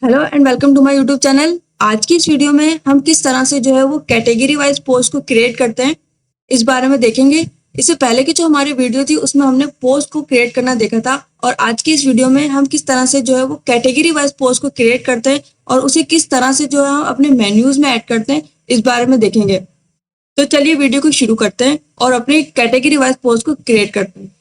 Hello and welcome to my YouTube channel. आज की इस वीडियो में हम किस तरह से जो है वो कैटेगरी वाइज पोस्ट को क्रिएट करते हैं इस बारे में देखेंगे। इससे पहले की जो हमारी वीडियो थी उसमें हमने पोस्ट को क्रिएट करना देखा था, और आज की इस वीडियो में हम किस तरह से जो है वो कैटेगरी वाइज पोस्ट को क्रिएट करते हैं और उसे किस तरह से जो है हम अपने मेन्यूज में ऐड करते हैं इस बारे में देखेंगे। तो चलिए वीडियो को शुरू करते हैं और अपनी कैटेगरी वाइज पोस्ट को क्रिएट करते हैं।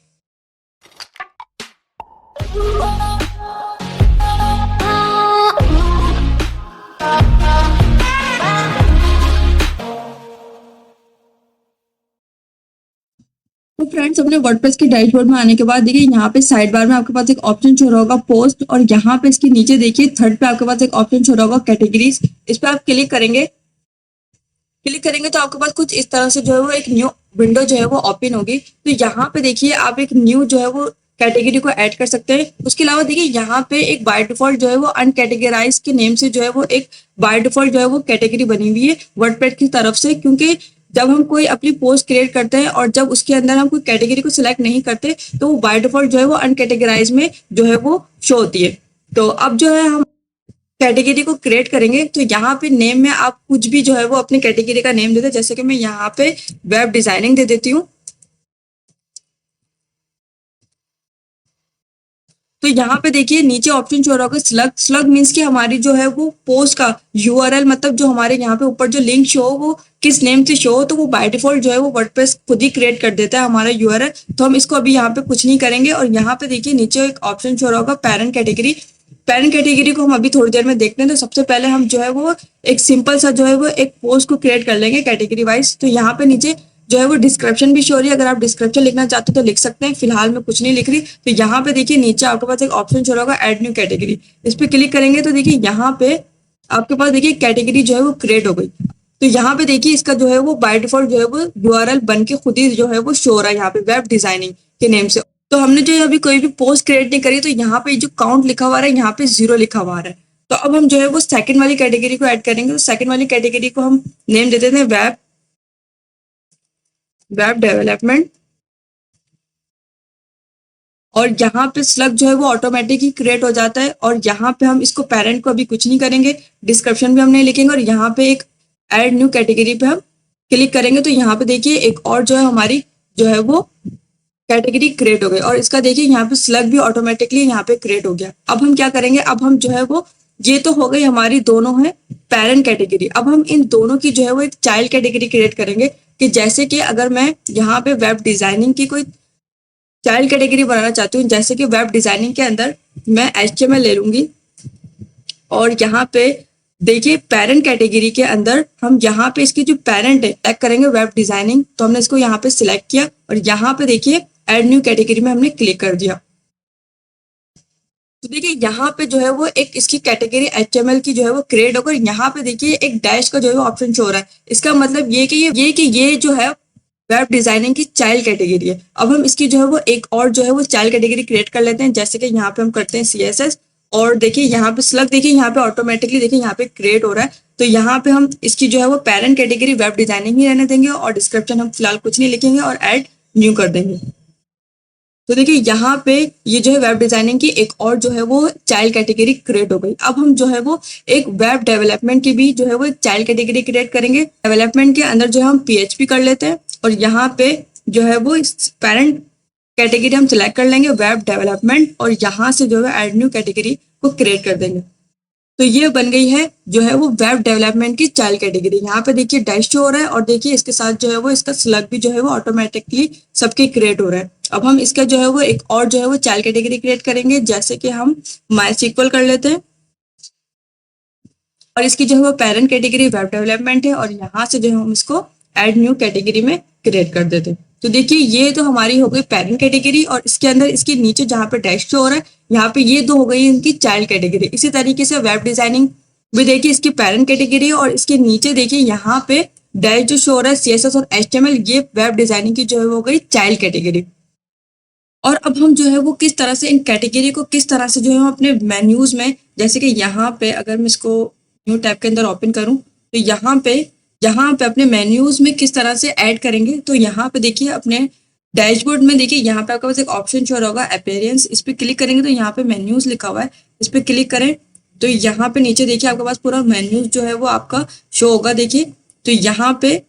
तो फ्रेंड्स, अपने वर्डप्रेस के डैशबोर्ड में आने के बाद देखिए यहाँ पे साइड बार में आपके पास एक ऑप्शन शो रहा होगा पोस्ट, और यहाँ पे इसके नीचे देखिए थर्ड पे आपके पास एक ऑप्शन शो रहा होगा कैटेगरीज। इस पे आप क्लिक करेंगे तो आपके पास कुछ इस तरह से जो है वो एक न्यू विंडो जो है वो ओपन होगी। तो यहाँ पे देखिए आप एक न्यू जो है वो कैटेगरी को ऐड कर सकते हैं। उसके अलावा देखिए यहाँ पे एक बाय डिफॉल्ट जो है वो अनकैटेगराइज के नेम से जो है वो एक बाय डिफॉल्ट जो है वो कैटेगरी बनी हुई है वर्डप्रेस की तरफ से, क्योंकि जब हम कोई अपनी पोस्ट क्रिएट करते हैं और जब उसके अंदर हम कोई कैटेगरी को सिलेक्ट नहीं करते तो वो बाय डिफॉल्ट जो है वो अनकैटेगराइज में जो है वो शो होती है। तो अब जो है हम कैटेगरी को क्रिएट करेंगे, तो यहाँ पे नेम में आप कुछ भी जो है वो अपनी कैटेगरी का नेम दे दें। जैसे कि मैं यहाँ पे वेब डिजाइनिंग दे देती हूँ। तो यहाँ पे देखिए नीचे ऑप्शन शो रहा होगा स्लग। स्लग मीन्स कि हमारी जो है वो पोस्ट का यूआरएल, मतलब जो हमारे यहाँ पे ऊपर जो लिंक शो हो वो किस नेम से शो हो, तो वो बाय डिफॉल्ट जो है वो वर्डप्रेस खुद ही क्रिएट कर देता है हमारा यूआरएल। तो हम इसको अभी यहाँ पे कुछ नहीं करेंगे। और यहाँ पे देखिए नीचे एक ऑप्शन शो रहा होगा पेरेंट कैटेगरी। पेरेंट कैटेगरी को हम अभी थोड़ी देर में देखते हैं। तो सबसे पहले हम जो है वो एक सिंपल सा जो है वो एक पोस्ट को क्रिएट कर लेंगे कैटेगरी वाइज। तो यहाँ पे नीचे जो है वो डिस्क्रिप्शन भी शो रही है। अगर आप डिस्क्रिप्शन लिखना चाहते हो तो लिख सकते हैं, फिलहाल मैं कुछ नहीं लिख रही। तो यहाँ पे देखिए नीचे आपके पास एक ऑप्शन शो होगा ऐड न्यू कैटेगरी। इस पे क्लिक करेंगे तो देखिए यहाँ पे आपके पास देखिए कैटेगरी जो है वो क्रिएट हो गई। तो यहाँ पे देखिए इसका जो है वो बाय डिफॉल्ट जो है वो यूआरएल बन के खुद ही जो है वो शो हो रहा है यहाँ पे वेब डिजाइनिंग के नेम से। तो हमने जो अभी कोई भी पोस्ट क्रिएट नहीं करी, तो यहाँ पे जो काउंट लिखा हुआ है यहाँ पे 0 लिखा हुआ है। तो अब हम जो है वो सेकंड वाली कैटेगरी को ऐड करेंगे। तो सेकंड वाली कैटेगरी को हम नेम दे देते हैं वेब डेवलपमेंट। और यहाँ पे स्लग जो है वो ऑटोमेटिक ही क्रिएट हो जाता है। और यहाँ पे हम इसको पेरेंट को अभी कुछ नहीं करेंगे, डिस्क्रिप्शन भी हम नहीं लिखेंगे। और यहाँ पे एक ऐड न्यू कैटेगरी पे हम क्लिक करेंगे तो यहाँ पे देखिए एक और जो है हमारी जो है वो कैटेगरी क्रिएट हो गई। और इसका देखिए यहाँ पे स्लग भी ऑटोमेटिकली यहाँ पे क्रिएट हो गया। अब हम क्या करेंगे, अब हम जो है वो ये तो हो गई हमारी दोनों है पेरेंट कैटेगरी। अब हम इन दोनों की जो है वो एक चाइल्ड कैटेगरी क्रिएट करेंगे कि जैसे कि अगर मैं यहाँ पे वेब डिजाइनिंग की कोई चाइल्ड कैटेगरी बनाना चाहती हूँ, जैसे कि वेब डिजाइनिंग के अंदर मैं HTML ले लूंगी। और यहाँ पे देखिए पेरेंट कैटेगरी के अंदर हम यहाँ पे इसकी जो पेरेंट है टैग करेंगे वेब डिजाइनिंग। तो हमने इसको यहाँ पे सिलेक्ट किया और यहाँ पे देखिए ऐड न्यू कैटेगरी में हमने क्लिक कर दिया। तो देखिए यहाँ पे जो है वो एक इसकी कैटेगरी HTML की जो है वो क्रिएट होकर यहाँ पे देखिए एक डैश का जो है ऑप्शन शो हो रहा है। इसका मतलब ये कि ये जो है वेब डिजाइनिंग की चाइल्ड कैटेगरी है। अब हम इसकी जो है वो एक और जो है वो चाइल्ड कैटेगरी क्रिएट कर लेते हैं। जैसे कि यहाँ पे हम करते हैं CSS। और देखिए यहाँ पे स्लग देखिए यहाँ पे ऑटोमेटिकली देखिए यहाँ पे क्रिएट हो रहा है। तो यहाँ पे हम इसकी जो है वो पेरेंट कैटेगरी वेब डिजाइनिंग ही रहने देंगे और डिस्क्रिप्शन हम फिलहाल कुछ नहीं लिखेंगे और ऐड न्यू कर देंगे। तो देखिए यहाँ पे ये जो है वेब डिजाइनिंग की एक और जो है वो चाइल्ड कैटेगरी क्रिएट हो गई। अब हम जो है वो एक वेब डेवलपमेंट की भी जो है वो एक चाइल्ड कैटेगरी क्रिएट करेंगे। डेवलपमेंट के अंदर जो है हम PHP कर लेते हैं और यहाँ पे जो है वो पेरेंट कैटेगरी हम सिलेक्ट कर लेंगे वेब डेवलपमेंट और यहाँ से जो है ऐड न्यू कैटेगरी को क्रिएट कर देंगे। तो ये बन गई है जो है वो वेब डेवलपमेंट की चाइल्ड कैटेगरी। यहाँ पे देखिए डैश शो हो रहा है और देखिए इसके साथ जो है वो इसका स्लग भी जो है वो ऑटोमेटिकली सबके क्रिएट हो रहा है। अब हम इसका जो है वो एक और जो है वो चाइल्ड कैटेगरी क्रिएट करेंगे। जैसे कि हम MySQL कर लेते हैं और इसकी जो है वो पेरेंट कैटेगरी वेब डेवलपमेंट है और यहाँ से जो है हम इसको ऐड न्यू कैटेगरी में क्रिएट कर देते हैं। तो देखिए ये तो हमारी हो गई पेरेंट कैटेगरी और इसके अंदर इसके नीचे जहाँ पे डैश शो हो रहा है यहाँ पे ये दो हो गई इनकी चाइल्ड कैटेगरी। इसी तरीके से वेब डिजाइनिंग भी देखिए इसकी पेरेंट कैटेगरी और इसके नीचे देखिए यहाँ पे डैश जो शो हो रहा है CSS और HTML, ये वेब डिजाइनिंग की जो है वो हो गई चाइल्ड कैटेगरी। और अब हम जो है वो किस तरह से इन कैटेगरी को किस तरह से जो है हम अपने मेन्यूज में, जैसे कि यहाँ पे अगर मैं इसको न्यू टैब के अंदर ओपन करूँ तो यहाँ पे अपने मेन्यूज में किस तरह से ऐड करेंगे। तो यहाँ पे देखिए अपने डैशबोर्ड में देखिए यहाँ पे आपके पास एक ऑप्शन शो होगा अपीयरेंस। इस पे क्लिक करेंगे तो यहाँ पे मेन्यूज लिखा हुआ है, इस पे क्लिक करें तो यहाँ पे नीचे देखिए आपके पास पूरा मेन्यू जो है वो आपका शो होगा। देखिए तो यहाँ पे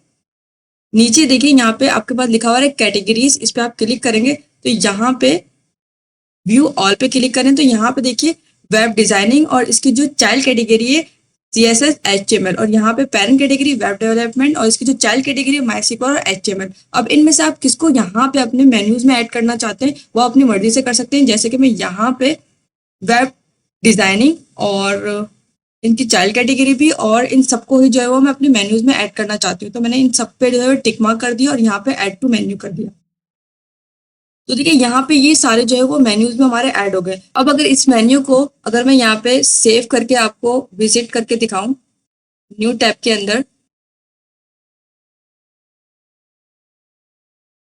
नीचे देखिए यहाँ पे आपके पास लिखा हुआ है कैटेगरीज, इस पे आप क्लिक करेंगे तो यहाँ पे व्यू ऑल पे क्लिक करें तो यहाँ पे देखिए वेब डिजाइनिंग और इसकी जो चाइल्ड कैटेगरी है CSS HTML, और यहाँ पे पेरेंट कैटेगरी वेब डेवलपमेंट, और इसकी जो चाइल्ड कैटेगरी है MySQL और HTML। अब इनमें से आप किसको यहाँ पे अपने मेन्यूज में ऐड करना चाहते हैं वो अपनी मर्जी से कर सकते हैं। जैसे कि मैं यहाँ पे वेब डिजाइनिंग और इनकी चाइल्ड कैटेगरी भी और इन सबको ही जो है वो मैं अपने मेन्यूज में ऐड करना चाहती हूँ। तो मैंने इन सब पे जो है टिक मार्क कर दिया और यहाँ पे ऐड टू मेन्यू कर दिया। तो देखिए यहाँ पे ये सारे जो है वो मेन्यूज में हमारे ऐड हो गए। अब अगर इस मेन्यू को अगर मैं यहाँ पे सेव करके आपको विजिट करके दिखाऊं न्यू टैब के अंदर,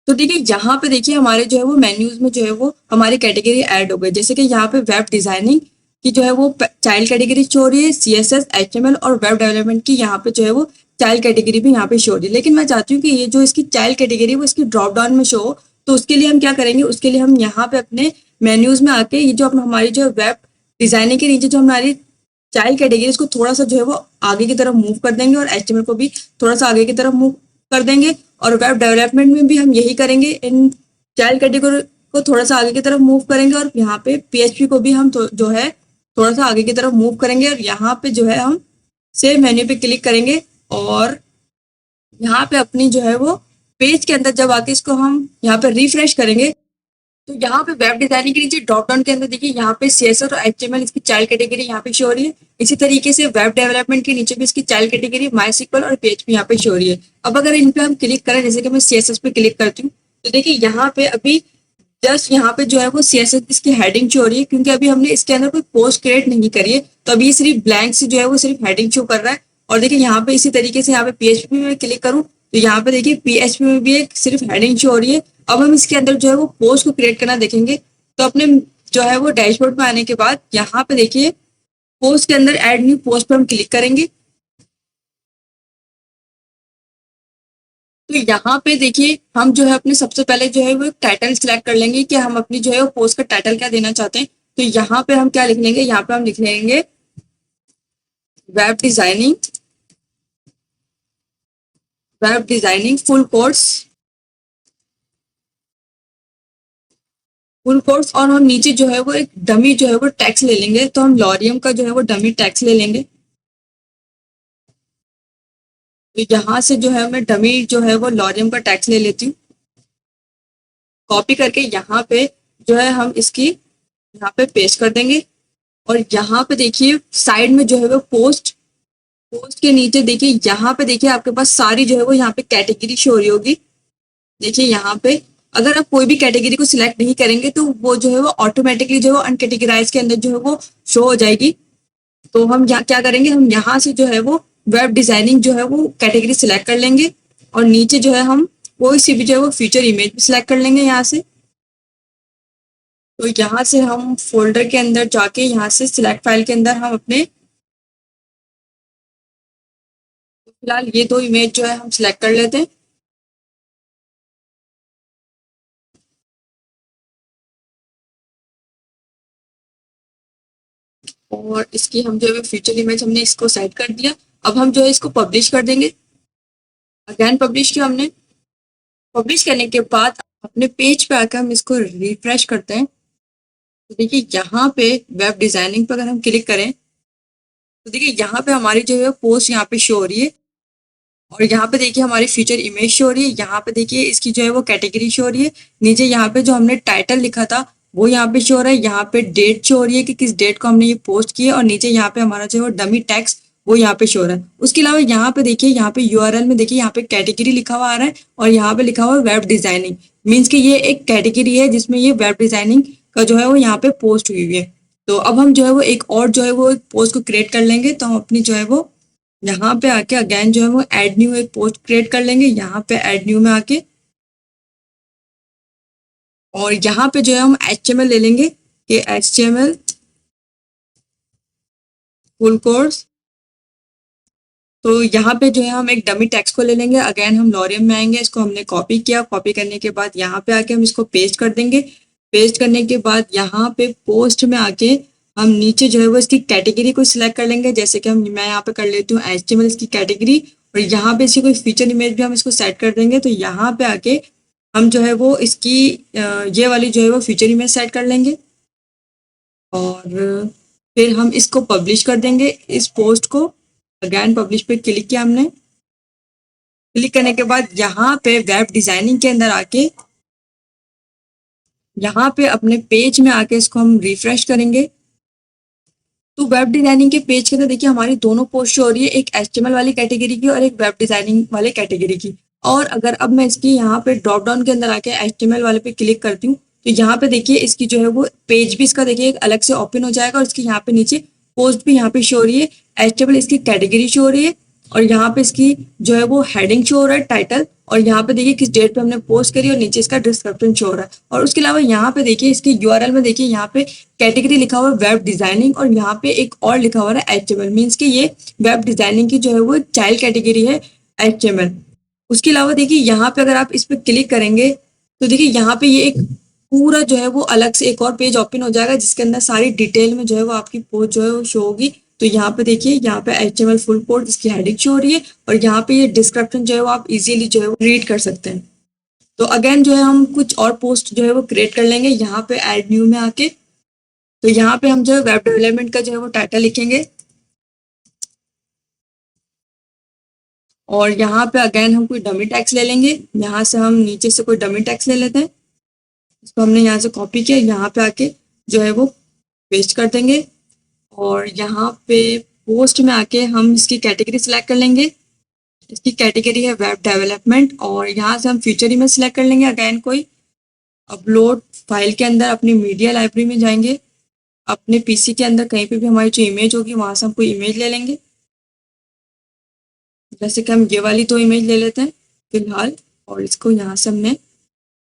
तो देखिए यहाँ पे देखिए हमारे जो है वो मेन्यूज में जो है वो हमारी कैटेगरी ऐड हो गई। जैसे कि यहाँ पे वेब डिजाइनिंग की जो है वो चाइल्ड कैटेगरी शो हो रही है, CSS HTML और वेब डेवलपमेंट की यहाँ पे जो है वो चाइल्ड कैटेगरी भी यहाँ पे शो हो रही है। लेकिन मैं चाहती हूँ कि ये जो इसकी चाइल्ड कैटेगरी है वो इसकी ड्रॉप डाउन में शो हो। तो उसके लिए हम क्या करेंगे, उसके लिए हम यहाँ पे अपने मेन्यूज में आके ये जो हमारी जो वेब डिजाइनिंग के नीचे जो हमारी चाइल्ड कैटेगरी इसको थोड़ा सा जो है वो आगे की तरफ मूव कर देंगे और HTML को भी थोड़ा सा आगे की तरफ मूव कर देंगे, और वेब डेवलपमेंट में भी हम यही करेंगे, इन चाइल्ड कैटेगरी को थोड़ा सा आगे की तरफ मूव करेंगे और यहाँ पे PHP को भी हम जो है थोड़ा सा आगे की तरफ मूव करेंगे। और यहाँ पे जो है हम सेव मेन्यू पे क्लिक करेंगे और यहाँ पे अपनी जो है वो पेज के अंदर जब आके इसको हम यहाँ पे रिफ्रेश करेंगे तो यहाँ पे वेब डिजाइनिंग के नीचे ड्रॉप डाउन के अंदर देखिए यहाँ पे CSS और HTML इसकी चाइल्ड कैटेगरी यहाँ पे शो हो रही है। इसी तरीके से वेब डेवलपमेंट के नीचे भी इसकी चाइल्ड कैटेगरी MySQL और PHP यहाँ पे शो हो रही है। अब अगर इन पे हम क्लिक करें, जैसे कि मैं CSS पे क्लिक करती हूँ तो देखिए यहाँ पे अभी जस्ट यहाँ पे जो है वो CSS इसकी हेडिंग शो हो रही है, क्योंकि अभी हमने इसके अंदर कोई पोस्ट क्रिएट नहीं करी है। तो अभी सिर्फ ब्लैंक से जो है वो सिर्फ हेडिंग शो कर रहा है। और देखिए यहाँ पे इसी तरीके से यहाँ पे PHP में क्लिक करूँ तो यहाँ पे देखिए PHP में भी एक सिर्फ हेडिंग शो हो रही है। अब हम इसके अंदर जो है वो पोस्ट को क्रिएट करना देखेंगे। तो अपने जो है वो डैशबोर्ड में आने के बाद यहाँ पे देखिए पोस्ट के अंदर ऐड न्यू पोस्ट पे हम क्लिक करेंगे। तो यहाँ पे देखिए हम जो है अपने सबसे पहले जो है वो टाइटल सिलेक्ट कर लेंगे कि हम अपनी जो है वो पोस्ट का टाइटल क्या देना चाहते हैं। तो यहाँ पे हम क्या लिख लेंगे, यहाँ पे हम लिख लेंगे वेब डिजाइनिंग फुल कोर्स। और हम नीचे जो है वो एक डमी जो है वो टैक्स ले लेंगे। तो हम लॉरियम का जो है वो डमी टैक्स ले लेंगे। तो यहाँ से जो है मैं डमी जो है वो लॉरियम का टैक्स ले लेती हूँ, कॉपी करके यहाँ पे जो है हम इसकी यहाँ पे पेस्ट कर देंगे। और यहाँ पे देखिए साइड में जो है वो पोस्ट के नीचे देखिए यहाँ पे देखिए आपके पास सारी जो है वो यहाँ पे कैटेगरी शो हो रही होगी। देखिए यहाँ पे अगर आप कोई भी कैटेगरी को सिलेक्ट नहीं करेंगे तो वो जो है वो ऑटोमेटिकली जो है अनकैटेगराइज के अंदर जो है वो शो हो जाएगी। तो हम यहाँ क्या करेंगे, हम यहाँ से जो है वो वेब डिजाइनिंग जो है वो कैटेगरी सिलेक्ट कर लेंगे और नीचे जो है हम कोई सी भी जो है वो फीचर इमेज भी सिलेक्ट कर लेंगे यहाँ से। तो यहाँ से हम फोल्डर के अंदर जाके यहाँ से सिलेक्ट फाइल के अंदर हम अपने फिलहाल ये दो इमेज जो है हम सिलेक्ट कर लेते हैं। और इसकी हम जो है फीचर इमेज हमने इसको सेट कर दिया। अब हम जो है इसको पब्लिश कर देंगे। अगेन पब्लिश किया हमने। पब्लिश करने के बाद अपने पेज पे आकर हम इसको रिफ्रेश करते हैं। तो देखिए यहाँ पे वेब डिजाइनिंग पर अगर हम क्लिक करें तो देखिए यहाँ पे हमारी जो है पोस्ट यहाँ पे शो हो रही है। और यहाँ पे देखिए हमारी फीचर इमेज शो हो रही है। यहाँ पे देखिए इसकी जो है वो कैटेगरी शो हो रही है। नीचे यहाँ पे जो हमने टाइटल लिखा था वो यहाँ पे शो हो रहा है। यहाँ पे डेट शो हो रही है कि किस डेट को हमने ये पोस्ट किया, और नीचे यहाँ पे हमारा जो है डमी टैक्स वो यहाँ पे शो हो रहा है। उसके अलावा यहाँ पे देखिए यहाँ पे URL में देखिए यहाँ पे कैटेगरी लिखा हुआ आ रहा है और यहाँ पे लिखा हुआ है वेब डिजाइनिंग। मीन्स कि ये एक कैटेगरी है जिसमें ये वेब डिजाइनिंग का जो है वो यहाँ पे पोस्ट हुई हुई है। तो अब हम जो है वो एक और जो है वो पोस्ट को क्रिएट कर लेंगे। तो हम अपनी जो है वो यहाँ पे आके अगेन जो है वो ऐड न्यू एक पोस्ट क्रिएट कर लेंगे। यहाँ पे ऐड न्यू में आके और यहाँ पे जो है हम HTML ले लेंगे कि HTML फुल कोर्स। तो यहाँ पे जो है हम एक डमी टेक्स्ट को ले लेंगे। अगेन हम लॉरियम में आएंगे, इसको हमने कॉपी किया। कॉपी करने के बाद यहाँ पे आके हम इसको पेस्ट कर देंगे। पेस्ट करने के बाद यहाँ पे पोस्ट में आके हम नीचे जो है वो इसकी कैटेगरी को सिलेक्ट कर लेंगे, जैसे कि मैं यहाँ पे कर लेती हूँ HTML इसकी कैटेगरी, और यहाँ पे इसकी कोई फीचर इमेज भी हम इसको सेट कर देंगे। तो यहाँ पे आके हम जो है वो इसकी ये वाली जो है वो फीचर इमेज सेट कर लेंगे और फिर हम इसको पब्लिश कर देंगे इस पोस्ट को। अगेन पब्लिश पे क्लिक किया हमने। क्लिक करने के बाद यहाँ पे वेब डिजाइनिंग के अंदर आके यहाँ पे अपने पेज में आके इसको हम रिफ्रेश करेंगे। तो वेब डिजाइनिंग के पेज के अंदर देखिए हमारी दोनों पोस्ट हो रही है, एक HTML वाली कैटेगरी की और एक वेब डिजाइनिंग वाले कैटेगरी की। और अगर अब मैं इसकी यहाँ पे ड्रॉप डाउन के अंदर आके HTML वाले पे क्लिक करती हूँ तो यहाँ पे देखिए इसकी जो है वो पेज भी इसका देखिए एक अलग से ओपन हो जाएगा और इसकी यहाँ पे नीचे पोस्ट भी यहाँ पे शो हो रही है, HTML इसकी कैटेगरी शो हो रही है और यहाँ पे इसकी जो है वो हेडिंग शो हो रहा है, टाइटल, और यहाँ पे देखिए किस डेट पे हमने पोस्ट करी और नीचे इसका डिस्क्रिप्शन शो हो रहा है। और उसके अलावा यहाँ पे देखिए इसकी URL में देखिए यहाँ पे कैटेगरी लिखा हुआ है वेब डिजाइनिंग और यहाँ पे एक और लिखा हुआ है HTML, मीन्स कि ये वेब डिजाइनिंग की जो है वो चाइल्ड कैटेगरी है HTML। उसके अलावा देखिए यहाँ पे अगर आप इस पर क्लिक करेंगे तो देखिए यहाँ पे ये एक पूरा जो है वो अलग से एक और पेज ओपन हो जाएगा जिसके अंदर सारी डिटेल में जो है वो आपकी पोस्ट जो है वो शो होगी। तो यहाँ पे देखिए यहाँ पे HTML फुल कोड इसकी हेडिंग शो हो रही है और यहाँ पे ये डिस्क्रिप्शन जो है वो आप इजीली जो है वो रीड कर सकते हैं। तो अगेन जो है हम कुछ और पोस्ट जो है वो क्रिएट कर लेंगे यहाँ पे ऐड न्यू में आके। तो यहाँ पे हम जो है वेब डेवलपमेंट का जो है वो टाइटल लिखेंगे और यहाँ पे अगेन हम कोई डमी टैक्स ले लेंगे। यहाँ से हम नीचे से कोई डमी टैक्स ले लेते हैं, इसको हमने यहाँ से कॉपी किया, यहाँ पे आके जो है वो पेस्ट कर देंगे और यहाँ पे पोस्ट में आके हम इसकी कैटेगरी सिलेक्ट कर लेंगे। इसकी कैटेगरी है वेब डेवलपमेंट और यहाँ से हम फीचर इमेज सिलेक्ट कर लेंगे। अगेन कोई अपलोड फाइल के अंदर अपनी मीडिया लाइब्रेरी में जाएंगे, अपने पीसी के अंदर कहीं पे भी हमारी जो इमेज होगी वहां से हम कोई इमेज ले लेंगे। जैसे कि हम ये वाली 2 इमेज ले लेते हैं फिलहाल और इसको यहाँ से हमने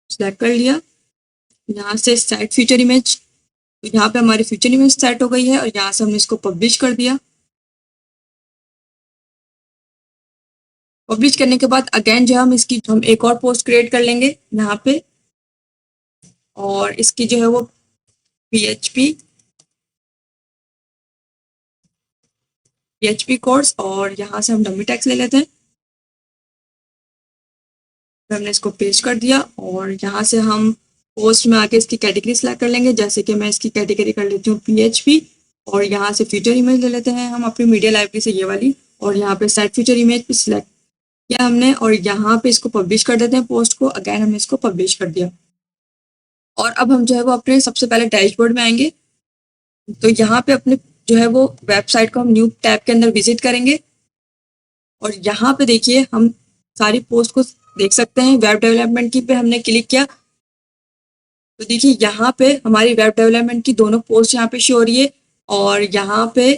सिलेक्ट कर लिया। यहाँ से सेट फीचर इमेज, तो यहाँ पे हमारी फीचर इमेज सेट हो गई है और यहाँ से हमने इसको पब्लिश कर दिया। पब्लिश करने के बाद अगेन जो हम इसकी हम एक और पोस्ट क्रिएट कर लेंगे यहाँ पे और इसकी जो है वो PHP कोर्स और यहाँ से हम डमी टैक्स ले लेते हैं। तो हमने इसको पेस्ट कर दिया और यहाँ से हम पोस्ट में आके इसकी कैटेगरी सिलेक्ट कर लेंगे। जैसे कि मैं इसकी कैटेगरी कर लेती हूँ PHP और यहाँ से फीचर इमेज ले लेते हैं हम अपनी मीडिया लाइब्रेरी से ये वाली और यहाँ पे सेट फीचर इमेज पे सिलेक्ट किया हमने और यहाँ पे इसको पब्लिश कर देते हैं पोस्ट को। अगेन हमने इसको पब्लिश कर दिया और अब हम जो है वो अपने सबसे पहले डैशबोर्ड में आएंगे। तो यहाँ पे अपने जो है वो वेबसाइट को हम न्यू टैब के अंदर विजिट करेंगे और यहाँ पे देखिए हम सारी पोस्ट को देख सकते हैं। वेब डेवलपमेंट की पे हमने क्लिक किया तो देखिए यहाँ पे हमारी वेब डेवलपमेंट की दोनों पोस्ट यहाँ पे शो हो रही है और यहाँ पे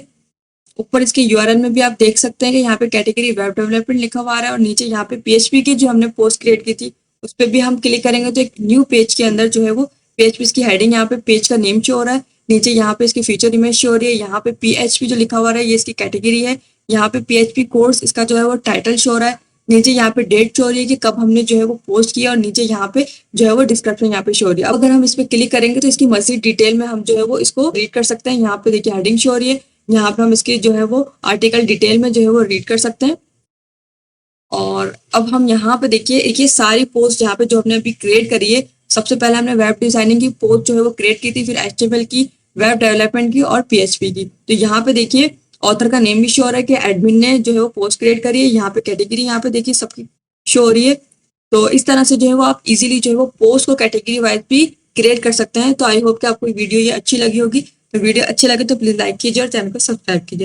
ऊपर इसके URL में भी आप देख सकते हैं कि यहाँ पे कैटेगरी वेब डेवलपमेंट लिखा हुआ आ रहा है और नीचे यहाँ पे PHP की जो हमने पोस्ट क्रिएट की थी उस पर भी हम क्लिक करेंगे तो एक न्यू पेज के अंदर जो है वो PHP की हेडिंग, यहाँ पे पेज का नेम शो हो रहा है, नीचे यहाँ पे इसकी फीचर इमेज शो हो रही है, यहाँ पे PHP जो लिखा हुआ है ये इसकी कैटेगरी है, यहाँ पे PHP कोर्स इसका जो है वो टाइटल शो हो रहा है, नीचे यहाँ पे डेट शो हो रही है कि कब हमने जो है वो पोस्ट किया और नीचे यहाँ पे जो है वो डिस्क्रिप्शन यहाँ पे शो हो रही है। अब अगर हम इस पे क्लिक करेंगे तो इसकी मजीद डिटेल में हम जो है वो इसको रीड कर सकते हैं। यहाँ पे देखिए हेडिंग शो हो रही है, यहाँ पे हम इसकी जो है वो आर्टिकल डिटेल में जो है वो रीड कर सकते हैं। और अब हम यहाँ पे देखिए ये सारी पोस्ट यहाँ पे जो हमने अभी क्रिएट करी है, सबसे पहले हमने वेब डिजाइनिंग की पोस्ट जो है वो क्रिएट की थी, फिर HTML की, वेब डेवलपमेंट की और PHP की। तो यहाँ पे देखिए ऑथर का नेम भी शो हो रहा है कि एडमिन ने जो है वो पोस्ट क्रिएट करी है, यहाँ पे कैटेगरी यहाँ पे देखिए सबकी शो हो रही है। तो इस तरह से जो है वो आप इजीली जो है वो पोस्ट को कैटेगरी वाइज भी क्रिएट कर सकते हैं। तो आई होप कि आपको वीडियो ये अच्छी लगी होगी। तो वीडियो अच्छी लगे तो प्लीज लाइक कीजिए और चैनल को सब्सक्राइब कीजिए।